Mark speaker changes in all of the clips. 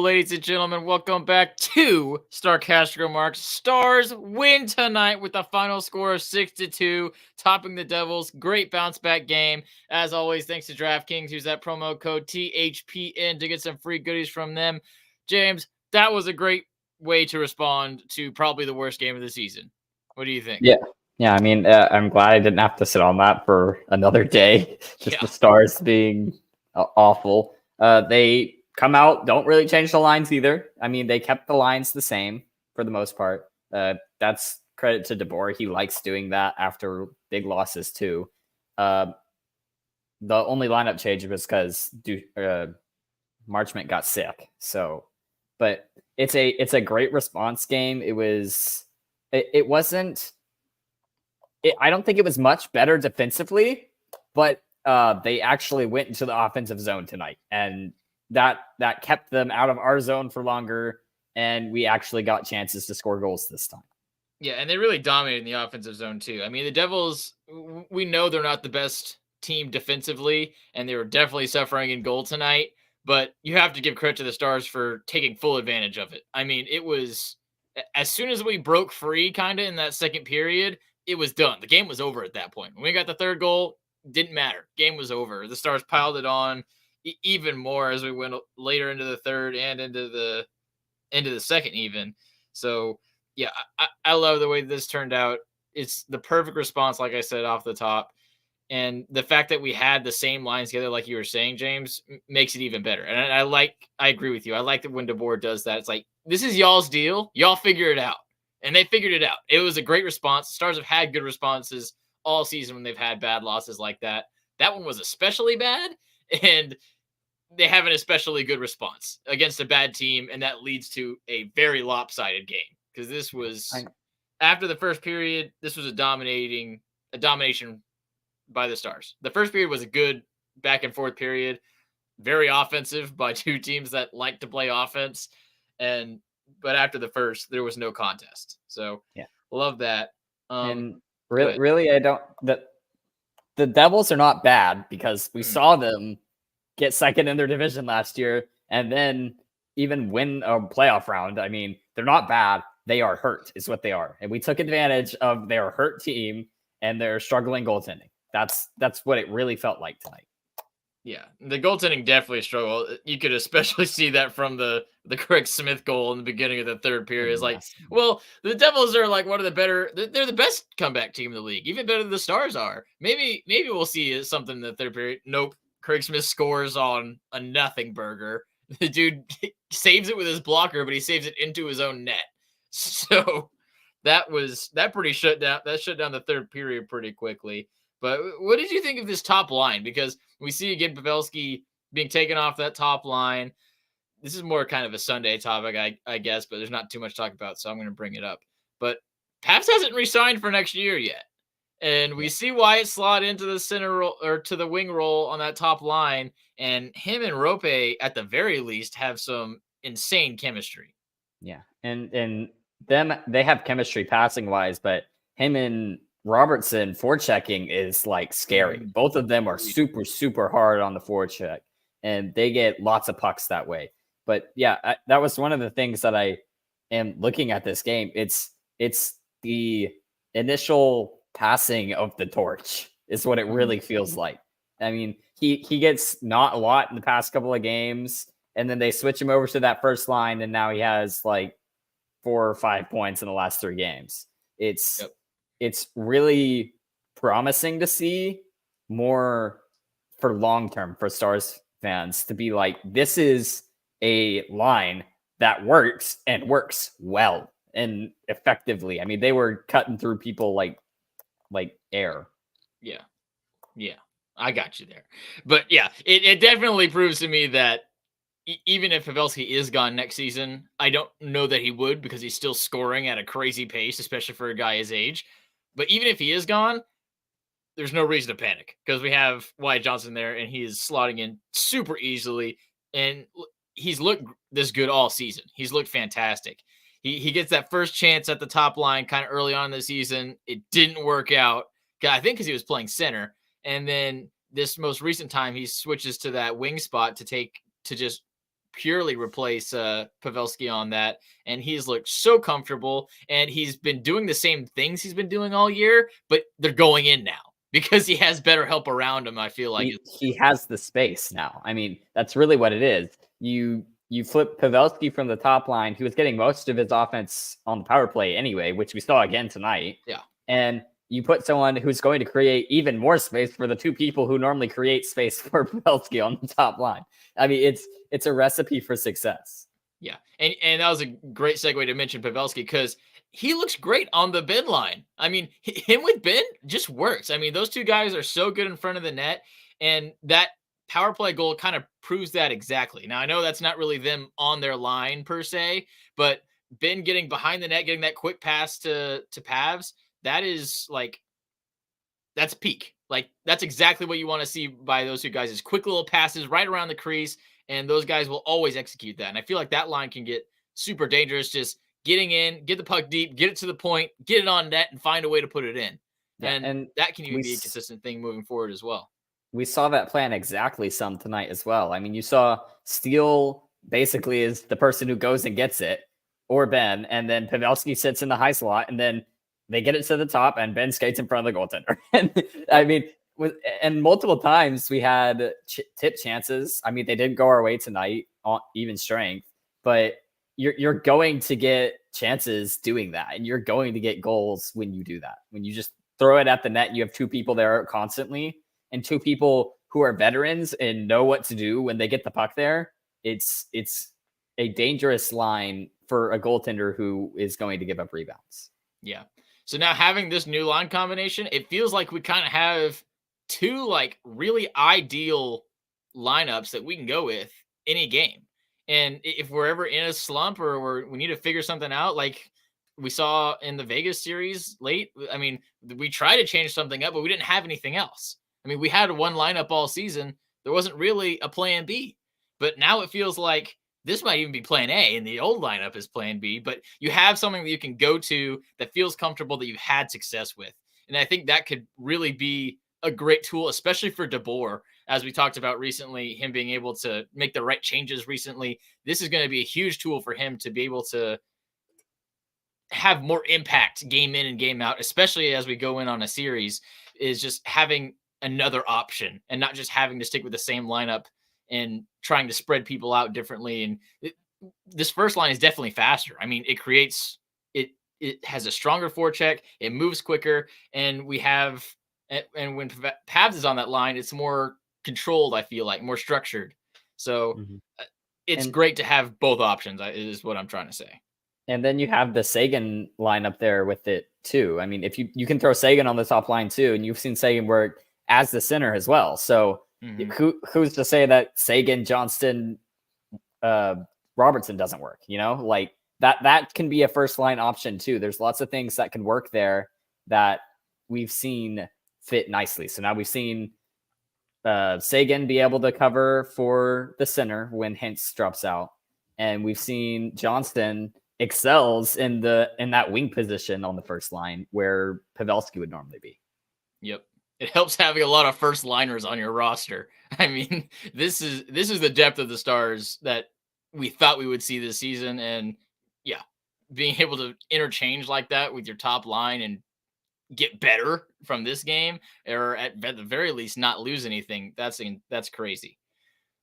Speaker 1: ladies and gentlemen. Welcome back to Starcastic Remarks. Stars win tonight with a final score of 6-2, topping the Devils. Great bounce back game. As always, thanks to DraftKings. Use that promo code THPN to get some free goodies from them. James, that was a great way to respond to probably the worst game of the season. What do you think?
Speaker 2: Yeah. I mean, I'm glad I didn't have to sit on that for another day. Just the Stars being awful. They come out, don't really change the lines either. I mean, they kept the lines the same for the most part. That's credit to DeBoer. He likes doing that after big losses too. The only lineup change was because Marchment got sick. So, but it's a great response game. It wasn't. I don't think it was much better defensively, but they actually went into the offensive zone tonight, and that kept them out of our zone for longer, and we actually got chances to score goals this time.
Speaker 1: Yeah, and they really dominated in the offensive zone too. I mean, the Devils, we know they're not the best team defensively, and they were definitely suffering in goal tonight, but you have to give credit to the Stars for taking full advantage of it. I mean, it was as soon as we broke free kind of in that second period, it was done. The game was over at that point. When we got the third goal, didn't matter. Game was over. The Stars piled it on even more as we went later into the third and into the second even. So, yeah, I love the way this turned out. It's the perfect response, like I said, off the top. And the fact that we had the same lines together, like you were saying, James, makes it even better. And I agree with you. I like that when DeBoer does that. It's like, this is y'all's deal. Y'all figure it out. And they figured it out. It was a great response. The Stars have had good responses all season when they've had bad losses like that. That one was especially bad, and they have an especially good response against a bad team, and that leads to a very lopsided game. Because this was, after the first period, this was a domination by the Stars. The first period was a good back and forth period, very offensive by two teams that like to play offense, but after the first, there was no contest. So love that.
Speaker 2: And really, I don't. The Devils are not bad because we saw them get second in their division last year and then even win a playoff round. I mean, they're not bad. They are hurt, is what they are, and we took advantage of their hurt team and their struggling goaltending. That's what it really felt like tonight.
Speaker 1: Yeah, the goaltending definitely struggled. You could especially see that from the Craig Smith goal in the beginning of the third period. It's like, well, the Devils are like one of the better. They're the best comeback team in the league, even better than the Stars are. Maybe we'll see something in the third period. Nope, Craig Smith scores on a nothing burger. The dude saves it with his blocker, but he saves it into his own net. So that shut down the third period pretty quickly. But what did you think of this top line? Because we see again Pavelski being taken off that top line. This is more kind of a Sunday topic, I guess, but there's not too much to talk about, so I'm going to bring it up. But Pabst hasn't re-signed for next year yet. And we see Wyatt slot into the center role, or to the wing role on that top line, and him and Rope, at the very least, have some insane chemistry.
Speaker 2: Yeah, and them, they have chemistry passing wise, but him and Robertson forechecking is like scary. Both of them are super, super hard on the forecheck, and they get lots of pucks that way. But yeah, that was one of the things that I am looking at this game. It's the initial passing of the torch is what it really feels like. I mean, he gets not a lot in the past couple of games, and then they switch him over to that first line, and now he has like 4 or 5 points in the last 3 games. It's really promising to see more for long term for Stars fans to be like, this is a line that works and works well and effectively. I mean, they were cutting through people like air.
Speaker 1: Yeah. I got you there. But yeah, it definitely proves to me that even if Pavelski is gone next season, I don't know that he would, because he's still scoring at a crazy pace, especially for a guy his age. But even if he is gone, there's no reason to panic, because we have Wyatt Johnston there, and he is slotting in super easily. And he's looked this good all season. He's looked fantastic. He gets that first chance at the top line kind of early on in the season. It didn't work out, I think, because he was playing center. And then this most recent time, he switches to that wing spot to just purely replace Pavelski on that. And he's looked so comfortable, and he's been doing the same things he's been doing all year, but they're going in now because he has better help around him. I feel like
Speaker 2: he has the space now. I mean, that's really what it is. You flip Pavelski from the top line, who was getting most of his offense on the power play anyway, which we saw again tonight.
Speaker 1: Yeah.
Speaker 2: And you put someone who's going to create even more space for the two people who normally create space for Pavelski on the top line. I mean, it's a recipe for success.
Speaker 1: Yeah. And that was a great segue to mention Pavelski, because he looks great on the Benn line. I mean, him with Benn just works. I mean, those two guys are so good in front of the net, and that power play goal kind of proves that exactly. Now, I know that's not really them on their line per se, but Benn getting behind the net, getting that quick pass to Pavs, that is like, that's peak. Like, that's exactly what you want to see by those two guys, is quick little passes right around the crease, and those guys will always execute that. And I feel like that line can get super dangerous, just getting in, get the puck deep, get it to the point, get it on net, and find a way to put it in.
Speaker 2: Yeah,
Speaker 1: and that can even be a consistent thing moving forward as well.
Speaker 2: We saw that plan exactly some tonight as well. I mean, you saw Steele basically is the person who goes and gets it, or Benn, and then Pavelski sits in the high slot, and then they get it to the top, and Benn skates in front of the goaltender. And I mean, and multiple times we had tip chances. I mean, they didn't go our way tonight on even strength, but you're going to get chances doing that, and you're going to get goals when you do that. When you just throw it at the net, you have two people there constantly, and two people who are veterans and know what to do when they get the puck there. It's a dangerous line for a goaltender who is going to give up rebounds.
Speaker 1: Yeah. So now having this new line combination, it feels like we kind of have two like really ideal lineups that we can go with any game. And if we're ever in a slump or we need to figure something out, like we saw in the Vegas series late, I mean, we tried to change something up, but we didn't have anything else. I mean, we had one lineup all season. There wasn't really a plan B, but now it feels like this might even be plan A, and the old lineup is plan B, but you have something that you can go to that feels comfortable, that you've had success with. And I think that could really be a great tool, especially for DeBoer, as we talked about recently, him being able to make the right changes recently. This is going to be a huge tool for him to be able to have more impact game in and game out, especially as we go in on a series, is just having another option and not just having to stick with the same lineup and trying to spread people out differently. And this first line is definitely faster. I mean, it has a stronger forecheck, it moves quicker, and when Pavs is on that line, it's more controlled, I feel like, more structured. So it's great to have both options, is what I'm trying to say.
Speaker 2: And then you have the Seguin line up there with it too. I mean, if you can throw Seguin on the top line too, and you've seen Seguin work as the center as well. So who's to say that Seguin, Johnston, Robertson doesn't work? You know, like that can be a first line option too. There's lots of things that can work there that we've seen fit nicely. So now we've seen Seguin be able to cover for the center when Hintz drops out, and we've seen Johnston excels in that wing position on the first line where Pavelski would normally be.
Speaker 1: Yep. It helps having a lot of first liners on your roster. I mean, this is the depth of the Stars that we thought we would see this season. And yeah, being able to interchange like that with your top line and get better from this game, or at the very least not lose anything, that's crazy.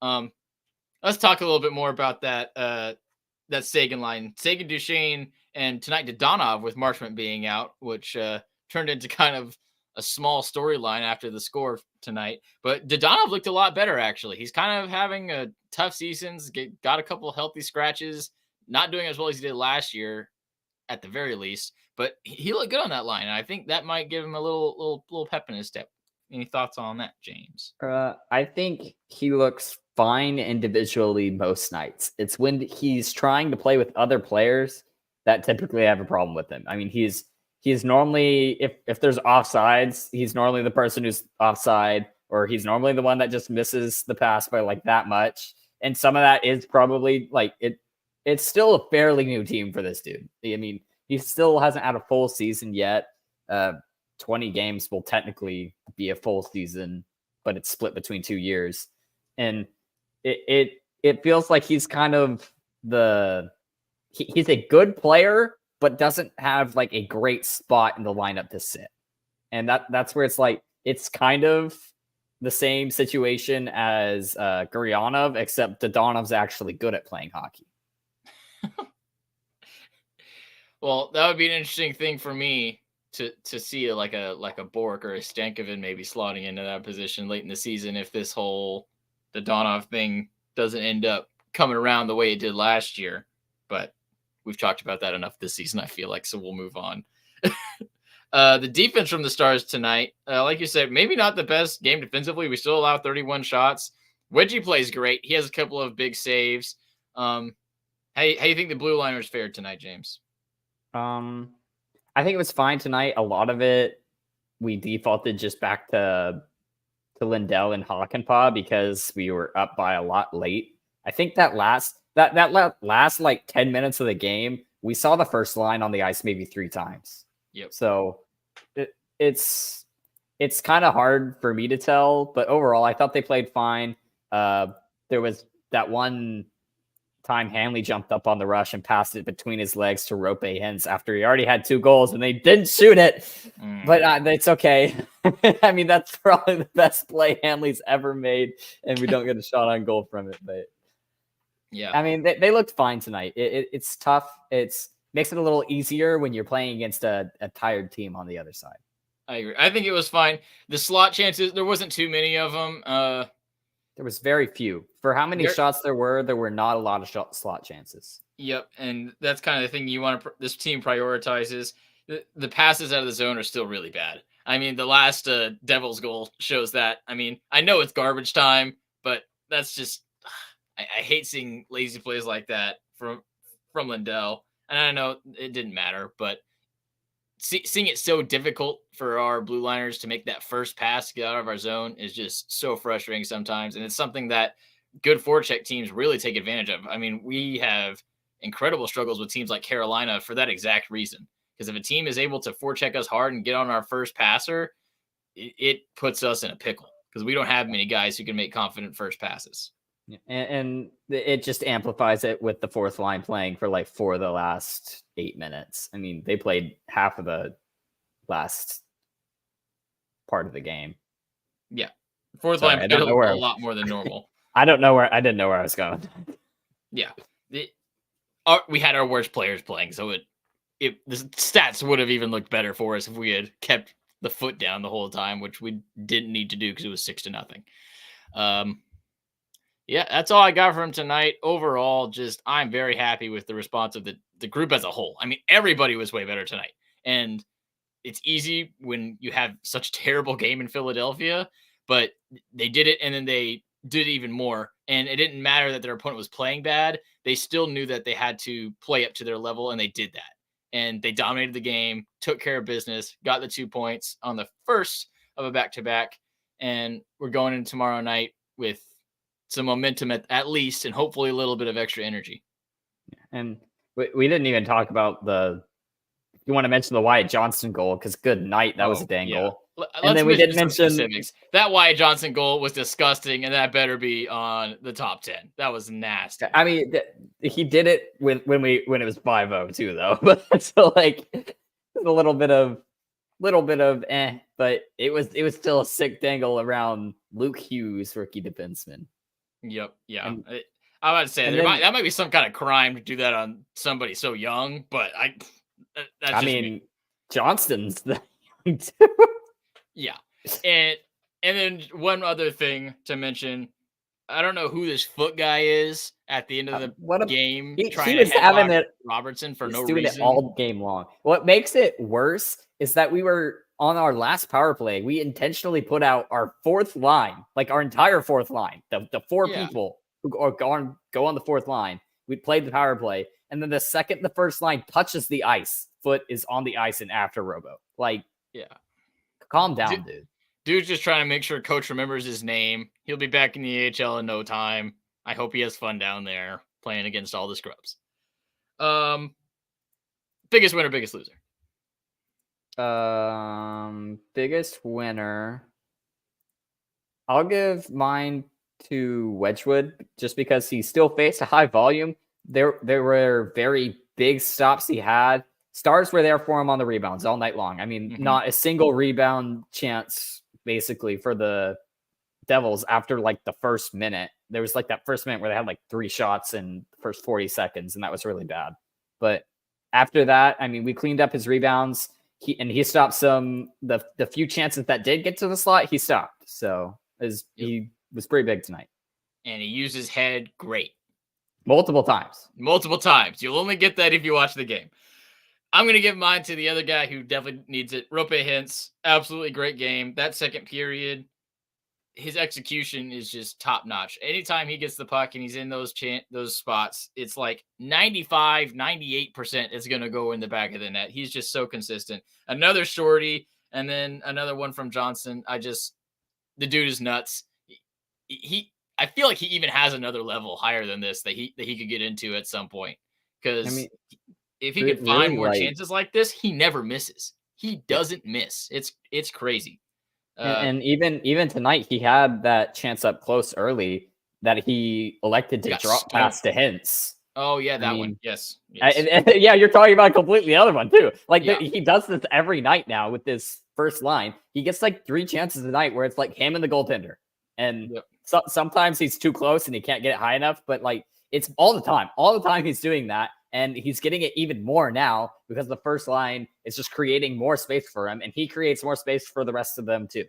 Speaker 1: Let's talk a little bit more about that Seguin line. Seguin, Duchesne, and tonight Dodonov with Marchment being out, which turned into kind of a small storyline after the score tonight. But Dodonov looked a lot better, actually. He's kind of having a tough season, got a couple of healthy scratches, not doing as well as he did last year at the very least. But he looked good on that line, and I think that might give him a little pep in his step. Any thoughts on that, James?
Speaker 2: I think he looks fine individually most nights. It's when he's trying to play with other players that typically have a problem with him. I mean, he's normally, if there's offsides, he's normally the person who's offside, or he's normally the one that just misses the pass by like that much. And some of that is probably like it's still a fairly new team for this dude. I mean, he still hasn't had a full season yet. 20 games will technically be a full season, but it's split between 2 years. And it feels like he's kind of he's a good player, but doesn't have like a great spot in the lineup to sit. And that's where it's like, it's kind of the same situation as Guryanov, except Dodonov's actually good at playing hockey.
Speaker 1: Well, that would be an interesting thing for me to see like a Bork or a Stankoven maybe slotting into that position late in the season if this whole Dodonov thing doesn't end up coming around the way it did last year. But we've talked about that enough this season, I feel like, so we'll move on. The defense from the Stars tonight, like you said, maybe not the best game defensively. We still allow 31 shots. Wedgie plays great. He has a couple of big saves. How do you think the Blue Liners fared tonight, James?
Speaker 2: I think it was fine tonight. A lot of it, we defaulted just back to Lindell and Hakanpää because we were up by a lot late. I think that last like 10 minutes of the game, we saw the first line on the ice maybe 3 times.
Speaker 1: Yep.
Speaker 2: So it's kind of hard for me to tell, but overall, I thought they played fine. There was that one time Hanley jumped up on the rush and passed it between his legs to Rope Hintz after he already had 2 goals and they didn't shoot it. But it's okay. I mean, that's probably the best play Hanley's ever made, and we don't get a shot on goal from it. But
Speaker 1: yeah,
Speaker 2: I mean, they looked fine tonight. It's tough. It's makes it a little easier when you're playing against a tired team on the other side.
Speaker 1: I agree. I think it was fine. The slot chances, there wasn't too many of them.
Speaker 2: There was very few. For how many shots there were not a lot of slot chances.
Speaker 1: Yep, and that's kind of the thing you want to. This team prioritizes. The passes out of the zone are still really bad. I mean, the last Devils goal shows that. I mean, I know it's garbage time, but that's just. I hate seeing lazy plays like that from Lindell, and I know it didn't matter, but seeing it so difficult for our Blue Liners to make that first pass to get out of our zone is just so frustrating sometimes. And it's something that good forecheck teams really take advantage of. I mean, we have incredible struggles with teams like Carolina for that exact reason. Because if a team is able to forecheck us hard and get on our first passer, it puts us in a pickle because we don't have many guys who can make confident first passes.
Speaker 2: And it just amplifies it with the fourth line playing for like 4 of the last 8 minutes. I mean, they played half of the last part of the game.
Speaker 1: Yeah. Fourth line played a lot more than normal.
Speaker 2: I didn't know where I was going.
Speaker 1: Yeah. We had our worst players playing, so the stats would have even looked better for us if we had kept the foot down the whole time, which we didn't need to do because it was 6-0. Yeah, that's all I got from tonight. Overall, I'm very happy with the response of the group as a whole. I mean, everybody was way better tonight. And it's easy when you have such a terrible game in Philadelphia, but they did it and then they did even more. And it didn't matter that their opponent was playing bad. They still knew that they had to play up to their level, and they did that. And they dominated the game, took care of business, got the 2 points on the first of a back-to-back. And we're going in tomorrow night with some momentum at least, and hopefully a little bit of extra energy.
Speaker 2: And we didn't even talk about you want to mention the Wyatt Johnston goal, because good night, that was a dang goal. And then we didn't mention
Speaker 1: specifics. That Wyatt Johnston goal was disgusting, and that better be on the top 10. That was nasty.
Speaker 2: I mean, he did it when it was 5-0 too, though. But so like a little bit of but it was still a sick dangle around Luke Hughes, rookie defenseman.
Speaker 1: Yep. Yeah. I would say that might be some kind of crime to do that on somebody so young, but that's me.
Speaker 2: Johnston's the young too.
Speaker 1: Yeah. And then one other thing to mention, I don't know who this foot guy is at the end of the game.
Speaker 2: He was having it
Speaker 1: Robertson for no reason.
Speaker 2: Doing it all game long. What makes it worse is that we were on our last power play. We intentionally put out our fourth line, like our entire fourth line, the 4 people who are go on the fourth line. We played the power play, and then the second the first line touches the ice, foot is on the ice and after Robo. Like, calm down, dude.
Speaker 1: Dude's just trying to make sure coach remembers his name. He'll be back in the AHL in no time. I hope he has fun down there playing against all the scrubs. Biggest winner, biggest loser.
Speaker 2: Biggest winner. I'll give mine to Wedgwood just because he still faced a high volume. There were very big stops he had. Stars were there for him on the rebounds all night long. I mean, not a single rebound chance basically for the Devils after like the first minute. There was like that first minute where they had like 3 shots in the first 40 seconds, and that was really bad. But after that, I mean, we cleaned up his rebounds. He stopped the few chances that did get to the slot, he stopped. So he was pretty big tonight.
Speaker 1: And he used his head great.
Speaker 2: Multiple times.
Speaker 1: You'll only get that if you watch the game. I'm going to give mine to the other guy who definitely needs it. Roope Hintz, absolutely great game. That second period, his execution is just top notch. Anytime he gets the puck and he's in those spots, it's like 95, 98% is going to go in the back of the net. He's just so consistent. Another shorty, and then another one from Johnson. The dude is nuts. I feel like he even has another level higher than this that he could get into at some point. Because if he could find more chances like this, he never misses. He doesn't miss. It's crazy.
Speaker 2: And even tonight, he had that chance up close early that he elected to drop pass to Hintz.
Speaker 1: Oh yeah, that one. Yes.
Speaker 2: Yeah, you're talking about completely the other one too. Like he does this every night now with this first line. He gets like 3 chances a night where it's like him and the goaltender, and sometimes he's too close and he can't get it high enough. But like it's all the time. All the time he's doing that. And he's getting it even more now because the first line is just creating more space for him, and he creates more space for the rest of them too.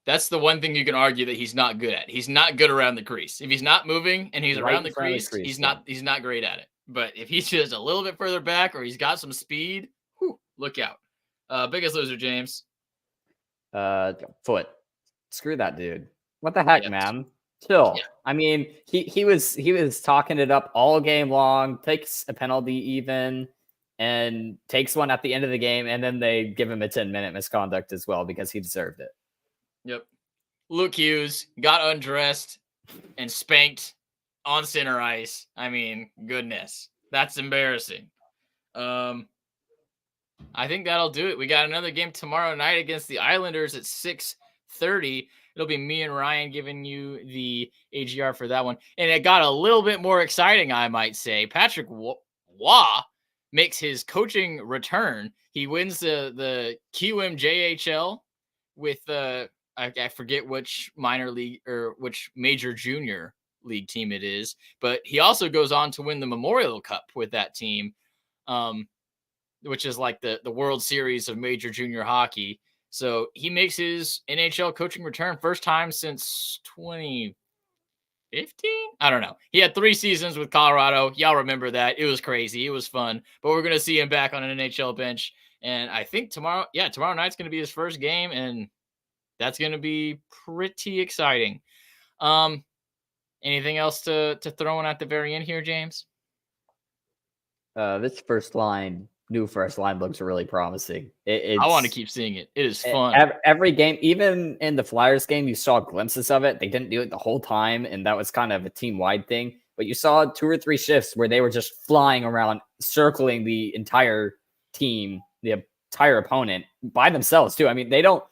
Speaker 1: That's the one thing you can argue that he's not good at. He's not good around the crease. If he's not moving and he's around the crease, he's not great at it. But if he's just a little bit further back or he's got some speed, look out. Biggest loser, James.
Speaker 2: Foot. Screw that dude. What the heck, man? Chill. Yeah. I mean, he was talking it up all game long, takes a penalty even, and takes one at the end of the game, and then they give him a 10-minute misconduct as well because he deserved it.
Speaker 1: Yep. Luke Hughes got undressed and spanked on center ice. I mean, goodness. That's embarrassing. I think that'll do it. We got another game tomorrow night against the Islanders at 6:30. It'll be me and Ryan giving you the AGR for that one. And it got a little bit more exciting, I might say. Patrick Waugh makes his coaching return. He wins the QMJHL with I forget which minor league or which major junior league team it is. But he also goes on to win the Memorial Cup with that team, which is like the World Series of major junior hockey. So he makes his NHL coaching return, first time since 2015? I don't know. He had 3 seasons with Colorado. Y'all remember that. It was crazy. It was fun. But we're going to see him back on an NHL bench. And I think tomorrow night's going to be his first game, and that's going to be pretty exciting. Anything else to throw in at the very end here, James?
Speaker 2: This new first line looks really promising.
Speaker 1: I want to keep seeing it. It is fun.
Speaker 2: Every game, even in the Flyers game, you saw glimpses of it. They didn't do it the whole time, and that was kind of a team-wide thing. But you saw 2 or 3 shifts where they were just flying around, circling the entire team, the entire opponent by themselves too. I mean, they don't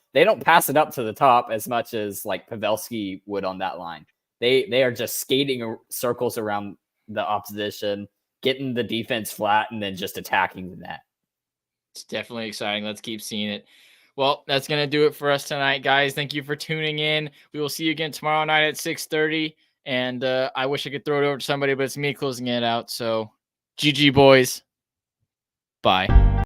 Speaker 2: pass it up to the top as much as like Pavelski would on that line. They are just skating circles around the opposition, getting the defense flat, and then just attacking the net.
Speaker 1: It's definitely exciting. Let's keep seeing it. Well, that's going to do it for us tonight, guys. Thank you for tuning in. We will see you again tomorrow night at 6:30. And I wish I could throw it over to somebody, but it's me closing it out. So GG, boys. Bye.